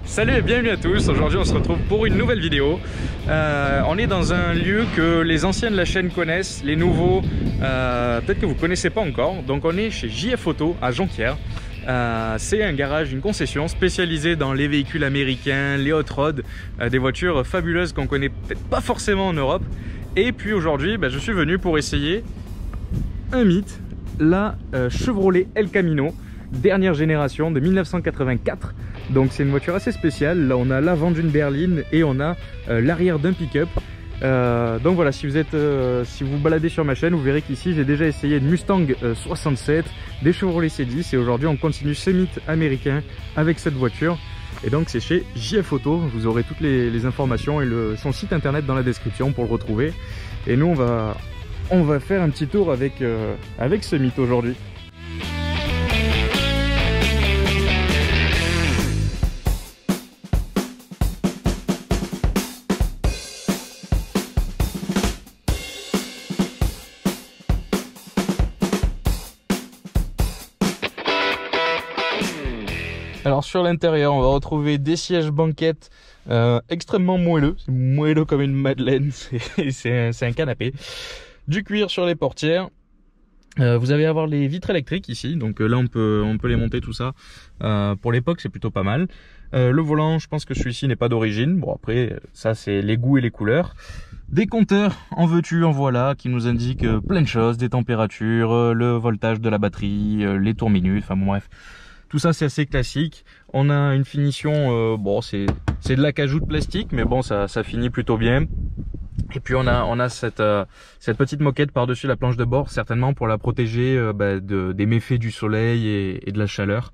Salut et bienvenue à tous, aujourd'hui on se retrouve pour une nouvelle vidéo. On est dans un lieu que les anciens de la chaîne connaissent, les nouveaux peut-être que vous ne connaissez pas encore. Donc on est chez JF Auto à Jonquière. C'est un garage, une concession spécialisée dans les véhicules américains, les hot rods, des voitures fabuleuses qu'on connaît peut-être pas forcément en Europe. Et puis aujourd'hui je suis venu pour essayer un mythe, la Chevrolet El Camino, dernière génération de 1984. Donc c'est une voiture assez spéciale. Là on a l'avant d'une berline et on a l'arrière d'un pick-up. Donc voilà, si vous baladez sur ma chaîne, vous verrez qu'ici j'ai déjà essayé une Mustang 67, des Chevrolet C10 et aujourd'hui on continue ce mythe américain avec cette voiture. Et donc c'est chez JF Auto, vous aurez toutes les informations et son site internet dans la description pour le retrouver. Et nous on va faire un petit tour avec ce mythe aujourd'hui. Alors sur l'intérieur, on va retrouver des sièges banquettes extrêmement moelleux. C'est moelleux comme une madeleine, c'est un canapé. Du cuir sur les portières. Vous allez avoir les vitres électriques ici, donc là on peut les monter tout ça. Pour l'époque c'est plutôt pas mal. Le volant, je pense que celui-ci n'est pas d'origine. Bon après, ça c'est les goûts et les couleurs. Des compteurs en veux-tu, en voilà, qui nous indiquent plein de choses, des températures, le voltage de la batterie, les tours minutes, enfin bon bref. Tout ça c'est assez classique. On a une finition, bon c'est de l'acajou de plastique, mais bon ça finit plutôt bien. Et puis on a cette petite moquette par-dessus la planche de bord, certainement pour la protéger des méfaits du soleil et de la chaleur.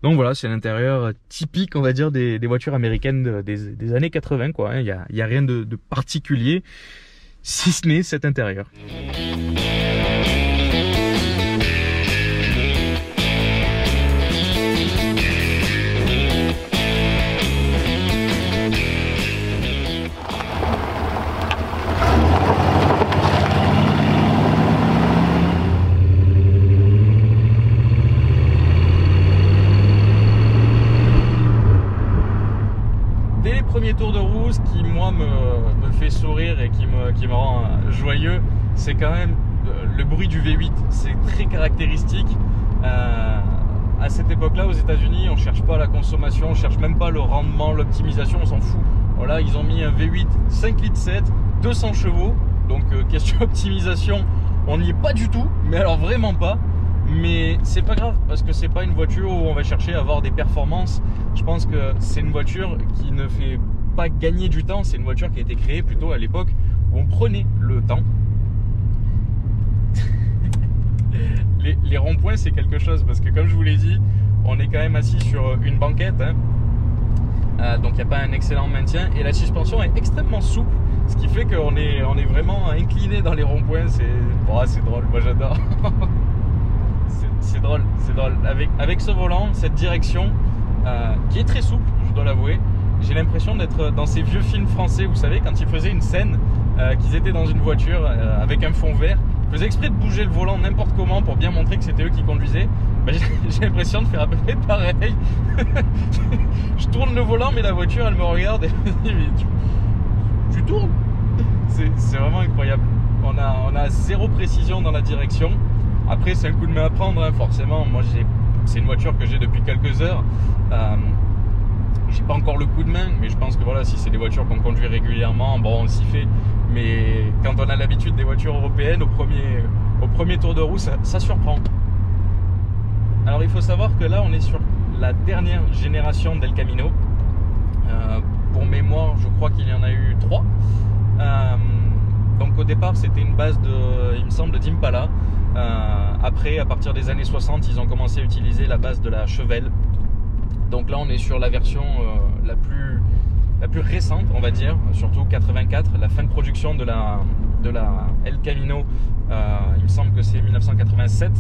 Donc voilà, c'est l'intérieur typique, on va dire, des voitures américaines des années 80, quoi. Il y a rien de particulier, si ce n'est cet intérieur. Tour de roue, ce qui moi me fait sourire et qui me rend joyeux, c'est quand même le bruit du V8. C'est très caractéristique. À cette époque-là, aux États-Unis, on cherche pas la consommation, on cherche même pas le rendement, l'optimisation, on s'en fout. Voilà, ils ont mis un V8 5 litres 7, 200 chevaux. Donc question optimisation, on n'y est pas du tout, mais alors vraiment pas. Mais c'est pas grave parce que c'est pas une voiture où on va chercher à avoir des performances. Je pense que c'est une voiture qui ne fait pas gagner du temps, c'est une voiture qui a été créée plutôt à l'époque où on prenait le temps. les ronds-points c'est quelque chose parce que comme je vous l'ai dit, on est quand même assis sur une banquette, hein. Donc il n'y a pas un excellent maintien et la suspension est extrêmement souple, ce qui fait qu'on est vraiment incliné dans les ronds-points. C'est drôle, moi j'adore. C'est drôle, avec ce volant, cette direction qui est très souple, je dois l'avouer. J'ai l'impression d'être dans ces vieux films français, vous savez, quand ils faisaient une scène, qu'ils étaient dans une voiture avec un fond vert, ils faisaient exprès de bouger le volant n'importe comment pour bien montrer que c'était eux qui conduisaient. J'ai l'impression de faire à peu près pareil. Je tourne le volant, mais la voiture, elle me regarde et elle me dit, mais tu tournes? C'est vraiment incroyable. On a zéro précision dans la direction. Après c'est un coup de main à prendre, hein, forcément. Moi c'est une voiture que j'ai depuis quelques heures. J'ai pas encore le coup de main, mais je pense que voilà, si c'est des voitures qu'on conduit régulièrement, bon on s'y fait. Mais quand on a l'habitude des voitures européennes, au premier tour de roue, ça surprend. Alors il faut savoir que là on est sur la dernière génération d'El Camino. Pour mémoire, je crois qu'il y en a eu 3. Donc au départ c'était une base il me semble, d'Impala. Après, à partir des années 60, ils ont commencé à utiliser la base de la Chevelle. Donc là on est sur la version la plus récente, on va dire, surtout 84, la fin de production de la El Camino, il me semble que c'est 1987.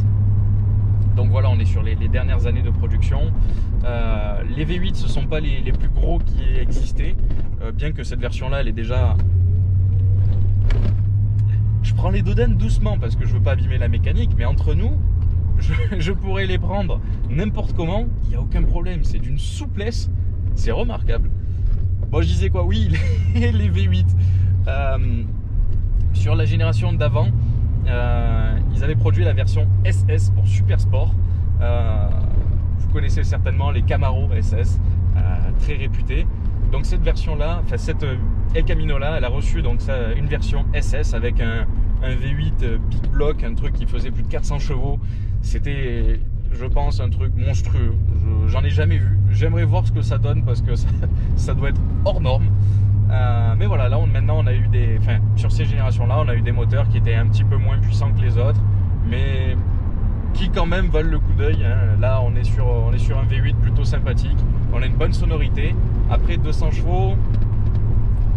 Donc voilà, on est sur les dernières années de production. Les V8 ce ne sont pas les plus gros qui aient existé, bien que cette version-là, elle est déjà... Je prends les dodanes doucement parce que je veux pas abîmer la mécanique, mais entre nous, je pourrais les prendre n'importe comment, il n'y a aucun problème, c'est d'une souplesse, c'est remarquable. Bon, je disais quoi, oui, les V8, sur la génération d'avant, ils avaient produit la version SS pour Super Sport. Vous connaissez certainement les Camaro SS, très réputés. Donc cette version-là, enfin cette El Camino-là, elle a reçu donc une version SS avec un V8 big block, un truc qui faisait plus de 400 chevaux. C'était, je pense, un truc monstrueux. J'en ai jamais vu. J'aimerais voir ce que ça donne parce que ça doit être hors norme. Mais voilà, là maintenant on a eu des, enfin sur ces générations-là, on a eu des moteurs qui étaient un petit peu moins puissants que les autres, mais qui quand même valent le coup d'œil. Hein. Là on est sur un V8 plutôt sympathique. On a une bonne sonorité. Après 200 chevaux,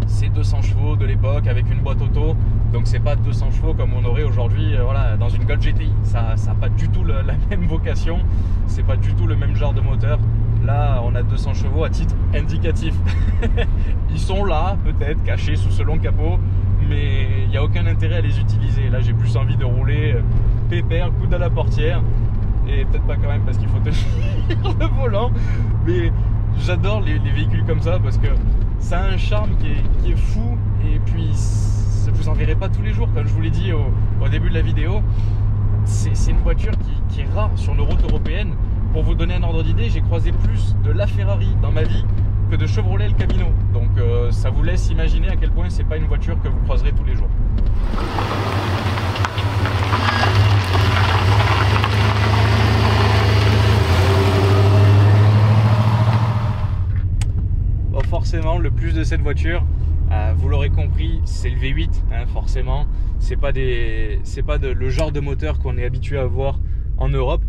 c'est 200 chevaux de l'époque avec une boîte auto. Donc c'est pas 200 chevaux comme on aurait aujourd'hui voilà, dans une Golf GTI. Ça n'a pas du tout la même vocation. C'est pas du tout le même genre de moteur. Là on a 200 chevaux à titre indicatif. Ils sont là peut-être cachés sous ce long capot, mais il n'y a aucun intérêt à les utiliser. Là j'ai plus envie de rouler pépère, coude à la portière. Et peut-être pas quand même parce qu'il faut tenir le volant. Mais j'adore les véhicules comme ça parce que ça a un charme qui est fou. Et puis vous en verrez pas tous les jours. Comme je vous l'ai dit au début de la vidéo, c'est une voiture qui est rare sur nos routes européennes. Pour vous donner un ordre d'idée, j'ai croisé plus de la Ferrari dans ma vie que de Chevrolet El Camino. Donc ça vous laisse imaginer à quel point c'est pas une voiture que vous croiserez tous les jours. Bon, forcément, le plus de cette voiture, vous l'aurez compris, c'est le V8, hein, forcément. C'est pas le genre de moteur qu'on est habitué à voir en Europe.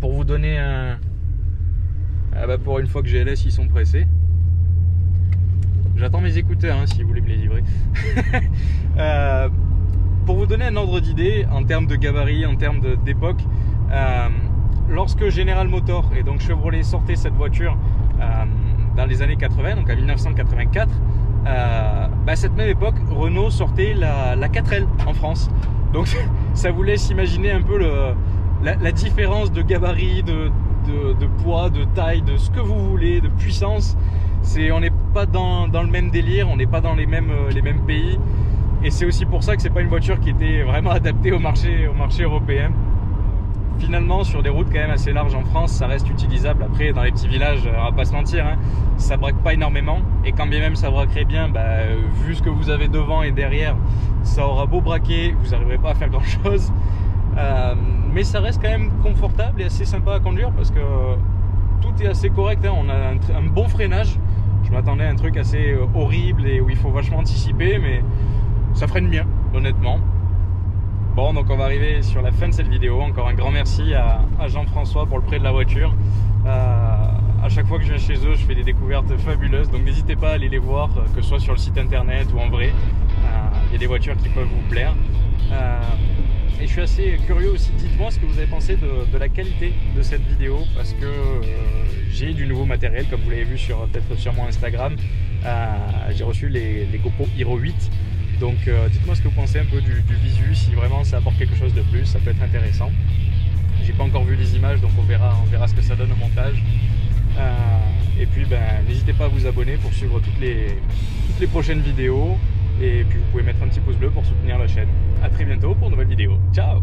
Pour vous donner un... pour une fois que GLS ils sont pressés. J'attends mes écouteurs hein, si vous voulez me les livrer. Pour vous donner un ordre d'idée en termes de gabarit, en termes d'époque, lorsque General Motors et donc Chevrolet sortaient cette voiture dans les années 80, donc en 1984, à cette même époque, Renault sortait la 4L en France. Donc ça vous laisse imaginer un peu la différence de gabarit, de poids, de taille, de ce que vous voulez, de puissance. On n'est pas dans le même délire, on n'est pas dans les mêmes pays. Et c'est aussi pour ça que c'est pas une voiture qui était vraiment adaptée au marché européen. Finalement, sur des routes quand même assez larges en France, ça reste utilisable. Après, dans les petits villages, on va pas se mentir, hein, ça braque pas énormément. Et quand bien même ça braquerait bien, vu ce que vous avez devant et derrière, ça aura beau braquer, vous n'arriverez pas à faire grand chose. Mais ça reste quand même confortable et assez sympa à conduire parce que tout est assez correct, hein. On a un bon freinage. Je m'attendais à un truc assez horrible et où il faut vachement anticiper, mais ça freine bien, honnêtement. Bon, donc on va arriver sur la fin de cette vidéo. Encore un grand merci à Jean-François pour le prêt de la voiture. À chaque fois que je viens chez eux, je fais des découvertes fabuleuses, donc n'hésitez pas à aller les voir, que ce soit sur le site internet ou en vrai. Il y a des voitures qui peuvent vous plaire. Et je suis assez curieux aussi, dites-moi ce que vous avez pensé de la qualité de cette vidéo, parce que j'ai du nouveau matériel, comme vous l'avez vu peut-être sur mon Instagram. J'ai reçu les GoPro Hero 8, donc dites-moi ce que vous pensez un peu du visu, si vraiment ça apporte quelque chose de plus, ça peut être intéressant. J'ai pas encore vu les images, donc on verra ce que ça donne au montage. Et puis n'hésitez pas à vous abonner pour suivre toutes les prochaines vidéos. Et puis vous pouvez mettre un petit pouce bleu pour soutenir la chaîne. A très bientôt pour une nouvelle vidéo. Ciao!